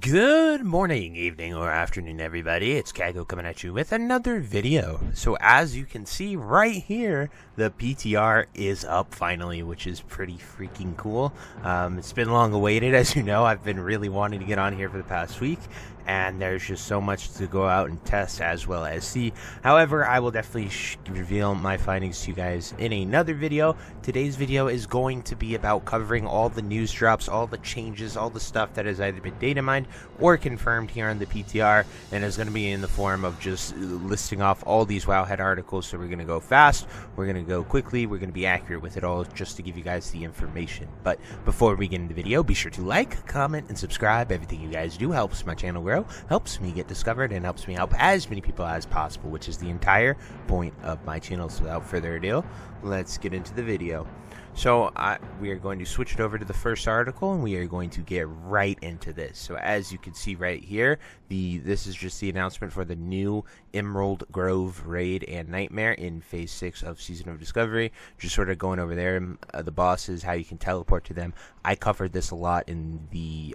Good morning, evening, or afternoon, everybody. It's Kaghoe coming at you with another video. So as you can see right here, the PTR is up finally, which is pretty freaking cool. It's been long awaited, as you know. I've been really wanting to get on here for the past week, and there's just so much to go out and test as well as see. However, I will definitely reveal my findings to you guys in another video. Today's video is going to be about covering all the news drops, all the changes, all the stuff that has either been data mined or confirmed here on the PTR, and it's going to be in the form of just listing off all these Wowhead articles. So we're going to go fast, we're going to go quickly, we're going to be accurate with it all just to give you guys the information. But before we get into the video, be sure to like, comment, and subscribe. Everything you guys do helps my channel grow, helps me get discovered, and helps me help as many people as possible, which is the entire point of my channel. So without further ado, let's get into the video. So we are going to switch it over to the first article, and we are going to get right into this. So as you can see right here, this is just the announcement for the new Emerald Grove Raid and Nightmare in Phase 6 of Season of Discovery. Just sort of going over there, the bosses, how you can teleport to them. I covered this a lot in the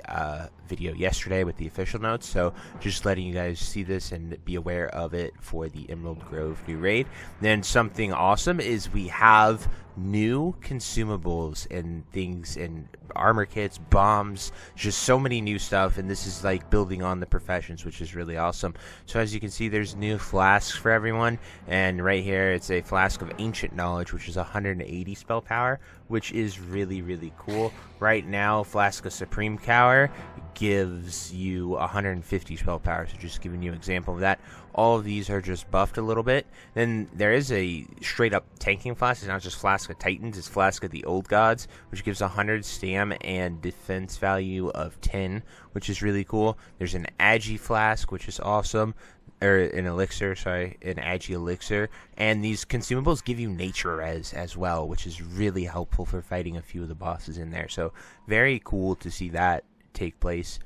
video yesterday with the official notes, so just letting you guys see this and be aware of it for the Emerald Grove new raid. Then something awesome is we have new consumables and things and armor kits, bombs, just so many new stuff, and this is like building on the professions, which is really awesome. So as you can see, there's new flasks for everyone, and right here it's a flask of ancient knowledge, which is 180 spell power, which is really cool. Right now, flask of supreme power gives you 150 spell power, so just giving you an example of that. All of these are just buffed a little bit. Then there is a straight up tanking flask. It's not just flask of titans, it's flask of the old gods, which gives 100 stam and defense value of 10, which is really cool. There's an agi flask, which is awesome, or an elixir, sorry, an agi elixir. And these consumables give you nature res as well, which is really helpful for fighting a few of the bosses in there. So very cool to see that take place.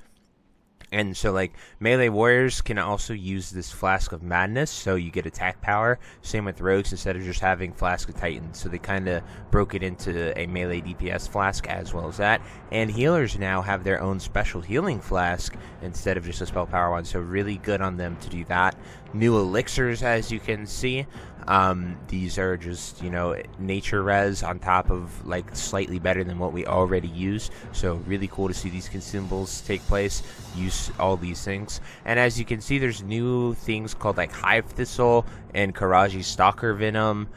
And so, like, melee warriors can also use this Flask of Madness, so you get attack power. Same with rogues, instead of just having Flask of Titans. So they kind of broke it into a melee DPS flask as well as that. And healers now have their own special healing flask instead of just a spell power one. So really good on them to do that. New elixirs, as you can see. These are just, you know, nature res on top of, like, slightly better than what we already use. So really cool to see these consumables take place, use all these things. And as you can see, there's new things called like Hive Thistle and Karaji Stalker Venom.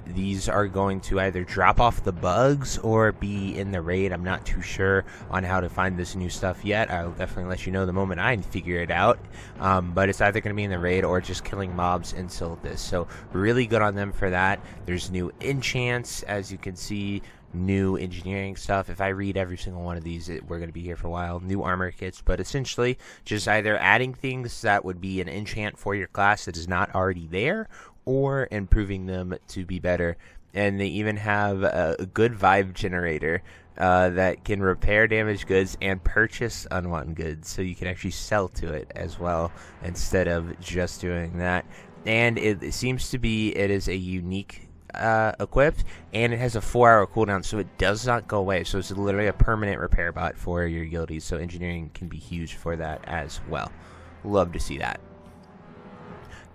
These are going to either drop off the bugs or be in the raid. I'm not too sure on how to find this new stuff yet. I'll definitely let you know the moment I figure it out. But it's either going to be in the raid or just killing mobs in Silithus. So really good on them for that. There's new enchants, as you can see. New engineering stuff. If I read every single one of these, we're going to be here for a while. New armor kits, but essentially just either adding things that would be an enchant for your class that is not already there, or improving them to be better. And they even have a good vibe generator that can repair damaged goods and purchase unwanted goods, so you can actually sell to it as well instead of just doing that. And it seems to be, it is a unique equipped, and it has a 4-hour cooldown, so it does not go away. So it's literally a permanent repair bot for your guildies, so engineering can be huge for that as well. Love to see that.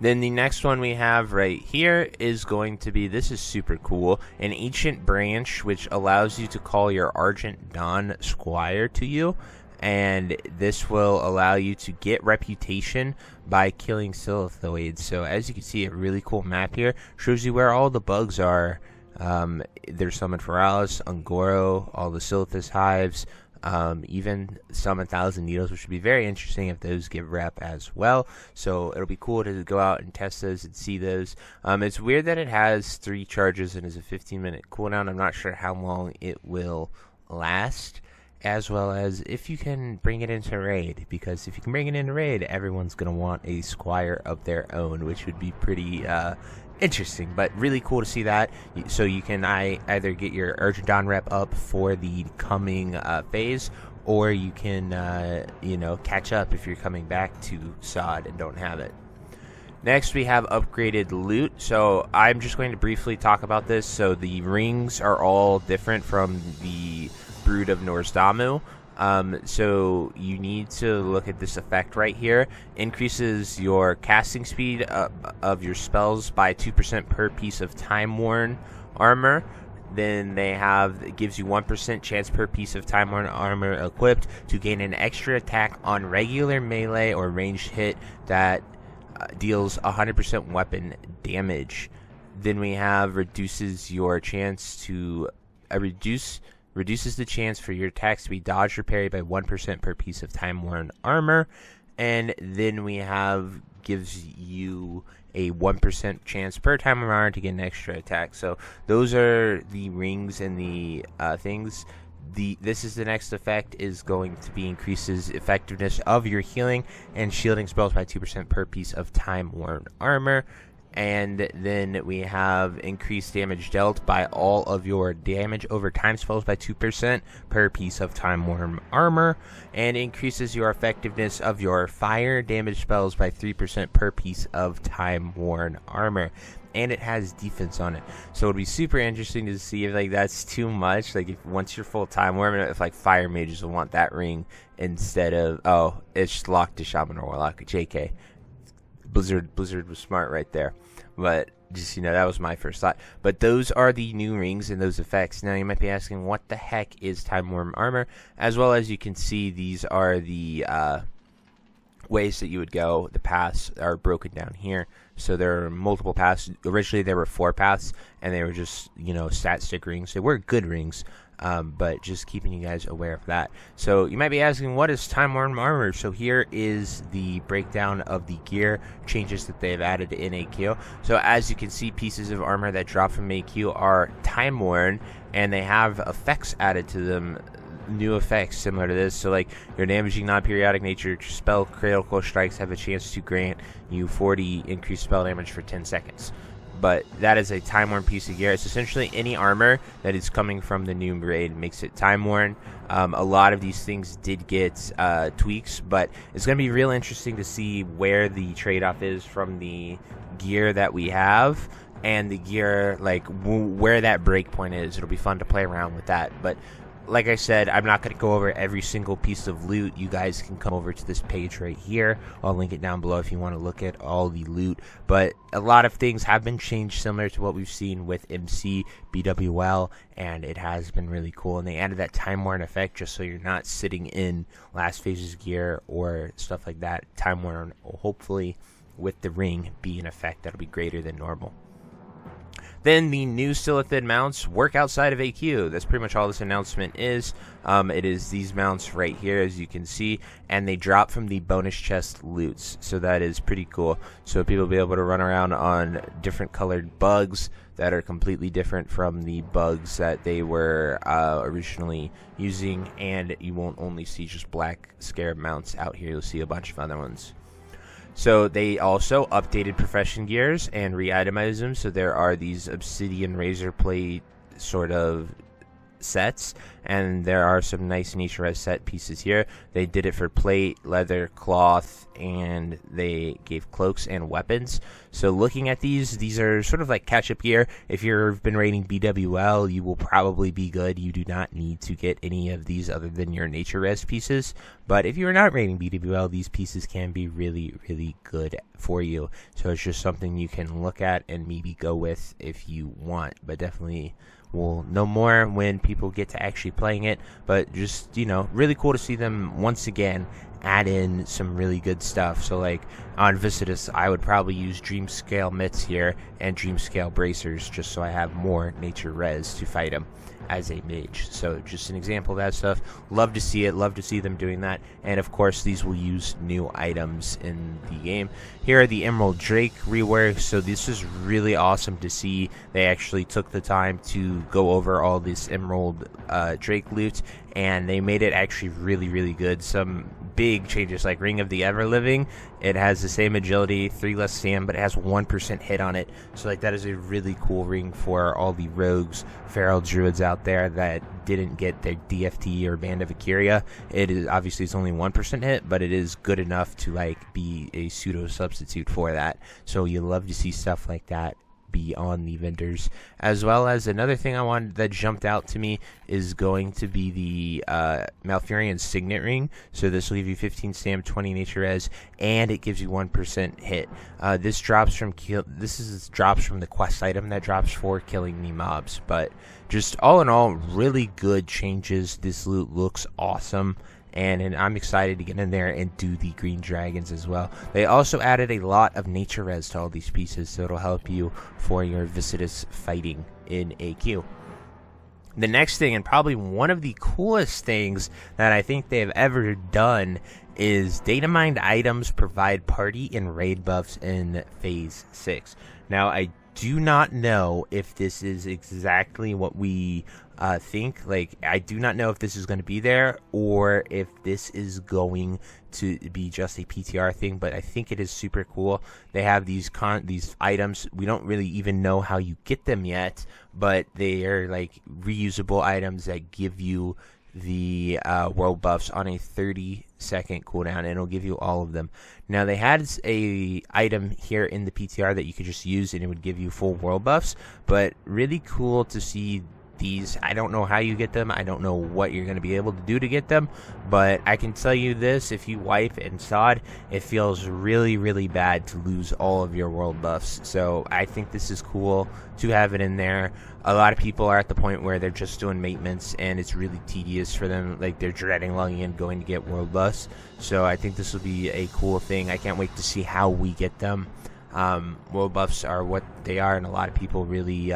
Then the next one we have right here is going to be, this is super cool, an ancient branch which allows you to call your Argent Dawn Squire to you. And this will allow you to get reputation by killing Silithoids. So as you can see, a really cool map here. Shows you where all the bugs are. There's some in Feralis, Ungoro, all the Silithus hives, even some 1,000 needles, which would be very interesting if those give rep as well. So it'll be cool to go out and test those and see those. It's weird that it has 3 charges and is a 15-minute cooldown. I'm not sure how long it will last, as well as if you can bring it into raid, because if you can bring it into raid, everyone's going to want a squire of their own, which would be pretty interesting, but really cool to see that. So you can either get your Urgent Dawn rep up for the coming phase, or you can you know, catch up if you're coming back to Sod and don't have it. Next, we have upgraded loot. So I'm just going to briefly talk about this. So the rings are all different from the Brood of Norsdamu. So you need to look at this effect right here. Increases your casting speed of your spells by 2% per piece of time worn armor. Then it gives you 1% chance per piece of time worn armor equipped to gain an extra attack on regular melee or ranged hit that deals 100% weapon damage. Then we have reduces your chance to reduces the chance for your attacks to be dodged or parried by 1% per piece of time worn armor. And then we have gives you a 1% chance per time worn armor to get an extra attack. So those are the rings and the things. This is the next effect, is going to be increases effectiveness of your healing and shielding spells by 2% per piece of time worn armor. And then we have increased damage dealt by all of your damage over time spells by 2% per piece of time worn armor, and increases your effectiveness of your fire damage spells by 3% per piece of time worn armor. And it has defense on it, so it'll be super interesting to see if that's too much. If once you're full time worm, if fire mages will want that ring instead of it's locked to shaman or warlock. JK. Blizzard was smart right there, but just that was my first thought. But those are the new rings and those effects. Now you might be asking, what the heck is time worm armor? As well as you can see, these are the ways that you would go. The paths are broken down here, so there are multiple paths. Originally there were 4 paths, and they were just stat stick rings. They were good rings, but just keeping you guys aware of that. So you might be asking, what is time worn armor? So here is the breakdown of the gear changes that they've added in AQ. So as you can see, pieces of armor that drop from AQ are time worn, and they have effects added to them. New effects similar to this. So your damaging non-periodic nature spell critical strikes have a chance to grant you 40 increased spell damage for 10 seconds. But that is a time worn piece of gear. It's essentially any armor that is coming from the new raid makes it time worn. A lot of these things did get tweaks, but it's going to be real interesting to see where the trade-off is from the gear that we have and the gear, where that break point is. It'll be fun to play around with that. But like I said, I'm not going to go over every single piece of loot. You guys can come over to this page right here. I'll link it down below if you want to look at all the loot. But a lot of things have been changed similar to what we've seen with MC, BWL, and it has been really cool. And they added that time worn effect just so you're not sitting in last phase's gear or stuff like that. Time worn will hopefully, with the ring, be an effect that'll be greater than normal. Then the new Silithid mounts work outside of AQ. That's pretty much all this announcement is. It is these mounts right here, as you can see, and they drop from the bonus chest loots. So that is pretty cool. So people will be able to run around on different colored bugs that are completely different from the bugs that they were originally using. And you won't only see just black scarab mounts out here. You'll see a bunch of other ones. So they also updated profession gears and re-itemized them. So there are these obsidian razor plate sort of sets, and there are some nice nature res set pieces here. They did it for plate, leather, cloth, and they gave cloaks and weapons. So looking at these are sort of like catch-up gear. If you've been raiding BWL, you will probably be good. You do not need to get any of these other than your nature res pieces. But if you are not raiding BWL, these pieces can be really, really good for you. So it's just something you can look at and maybe go with if you want. But definitely we'll know more when people get to actually playing it. But just, really cool to see them once again add in some really good stuff. So on Visitus, I would probably use Dream Scale mitts here and Dream Scale bracers just so I have more nature res to fight them as a mage. So just an example of that stuff. Love to see it. Love to see them doing that. And of course, these will use new items in the game. Here are the Emerald Drake reworks. So this is really awesome to see. They actually took the time to go over all this Emerald Drake loot, and they made it actually really, really good. Some big changes like Ring of the Everliving. It has the same agility, 3 less stam, but it has 1% hit on it. So that is a really cool ring for all the rogues, feral druids out there that didn't get their DFT or Band of Akiria. It is obviously it's only 1% hit, but it is good enough to be a pseudo substitute for that. So you love to see stuff like that be on the vendors. As well as another thing I wanted that jumped out to me is going to be the Malfurion Signet Ring. So this will give you 15 stam, 20 nature res, and it gives you 1% hit. This drops from the quest item that drops for killing the mobs. But just all in all, really good changes. This loot looks awesome. And I'm excited to get in there and do the green dragons as well. They also added a lot of nature res to all these pieces, so it'll help you for your visitous fighting in AQ. The next thing, and probably one of the coolest things that I think they have ever done, is data mined items provide party and raid buffs in Phase 6. Now, I do not know if this is exactly what we think. Like, I do not know if this is going to be there or if this is going to be just a PTR thing, but I think it is super cool. They have these items. We don't really even know how you get them yet, but they are like reusable items that give you the world buffs on a 30-second cooldown, and it'll give you all of them. Now, they had a item here in the PTR that you could just use and it would give you full world buffs, but really cool to see these. I don't know how you get them. I don't know what you're going to be able to do to get them, but I can tell you this: if you wipe and sod, it feels really, really bad to lose all of your world buffs. So I think this is cool to have it in there. A lot of people are at the point where they're just doing maintenance and it's really tedious for them. Like, they're dreading logging in, going to get world buffs. So I think this will be a cool thing. I can't wait to see how we get them. World buffs are what they are, and a lot of people really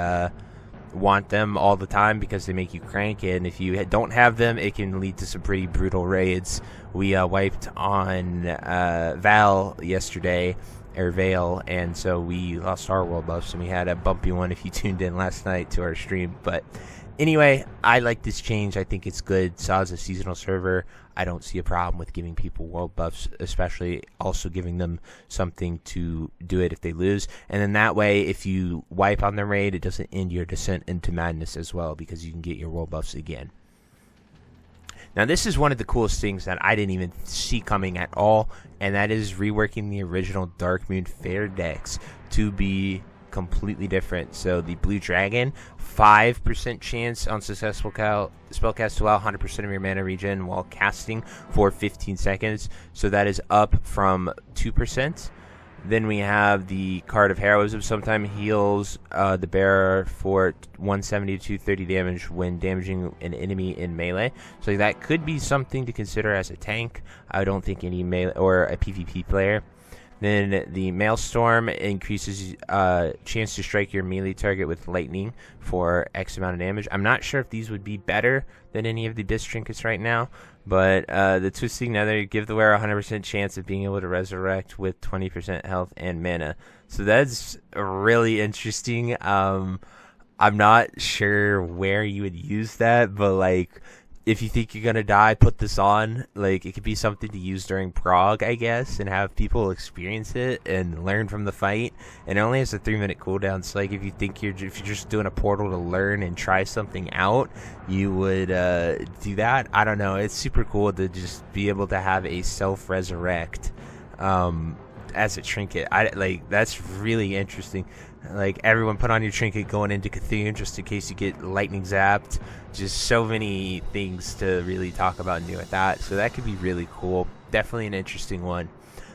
want them all the time because they make you crank, and if you don't have them, it can lead to some pretty brutal raids. We wiped on Val yesterday, or Vale, and so we lost our world buffs, and we had a bumpy one if you tuned in last night to our stream. But anyway, I like this change. I think it's good. Saw's a seasonal server. I don't see a problem with giving people world buffs, especially also giving them something to do it if they lose. And then that way, if you wipe on the raid, it doesn't end your descent into madness as well, because you can get your world buffs again. Now, this is one of the coolest things that I didn't even see coming at all, and that is reworking the original Dark Moon Fair decks to be completely different. So the Blue Dragon, 5% chance on successful spellcast to allow 100% of your mana regen while casting for 15 seconds. So that is up from 2%. Then we have the Card of Heroism. Sometimes heals the bearer for 170 to 230 damage when damaging an enemy in melee. So that could be something to consider as a tank. I don't think any melee or a PvP player. Then the Maelstrom increases chance to strike your melee target with lightning for X amount of damage. I'm not sure if these would be better than any of the disc trinkets right now, but the Twisting Nether give the wearer a 100% chance of being able to resurrect with 20% health and mana. So that's really interesting. I'm not sure where you would use that, but like, if you think you're gonna die, put this on. Like, it could be something to use during prog, I guess, and have people experience it and learn from the fight. And it only has a 3-minute cooldown, so like, if you're just doing a portal to learn and try something out, you would do that. I don't know. It's super cool to just be able to have a self-resurrect as a trinket. That's really interesting. Like, everyone put on your trinket going into Cthulhu just in case you get lightning zapped. Just so many things to really talk about and do with that. So that could be really cool. Definitely an interesting one.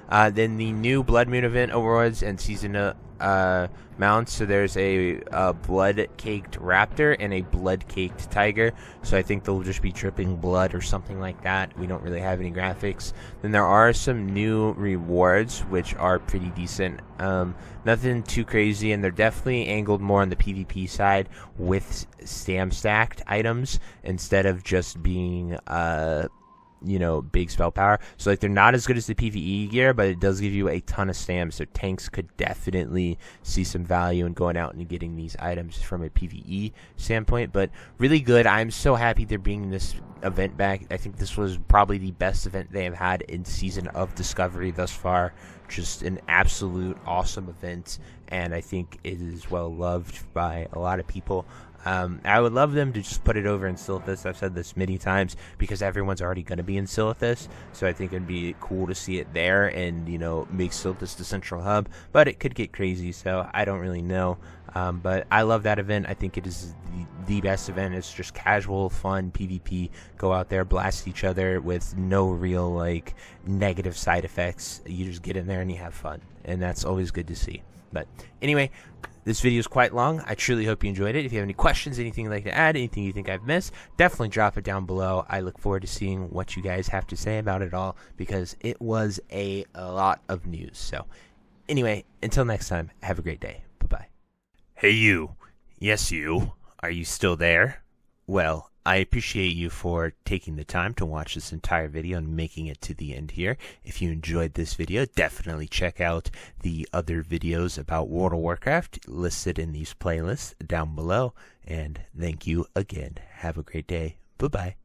Then the new Blood Moon event awards and season mounts. So there's a blood-caked raptor and a blood-caked tiger. So I think they'll just be dripping blood or something like that. We don't really have any graphics. Then there are some new rewards, which are pretty decent. Nothing too crazy, and they're definitely angled more on the PvP side with stam stacked items instead of just being big spell power. So like, they're not as good as the PvE gear, but it does give you a ton of stam, so tanks could definitely see some value in going out and getting these items from a PvE standpoint. But really good. I'm so happy they're bringing this event back. I think this was probably the best event they have had in Season of Discovery thus far. Just an absolute awesome event, and I think it is well loved by a lot of people. I would love them to just put it over in Silithus. I've said this many times because everyone's already going to be in Silithus, so I think it'd be cool to see it there and, you know, make Silithus the central hub, but it could get crazy, so I don't really know. But I love that event. I think it is the best event. It's just casual, fun PvP. Go out there, blast each other with no real, like, negative side effects. You just get in there and you have fun, and that's always good to see. But anyway, this video is quite long. I truly hope you enjoyed it. If you have any questions, anything you'd like to add, anything you think I've missed, definitely drop it down below. I look forward to seeing what you guys have to say about it all, because it was a lot of news. So anyway, until next time, have a great day. Bye-bye. Hey you. Yes, you. Are you still there? Well, I appreciate you for taking the time to watch this entire video and making it to the end here. If you enjoyed this video, definitely check out the other videos about World of Warcraft listed in these playlists down below. And thank you again. Have a great day. Bye-bye.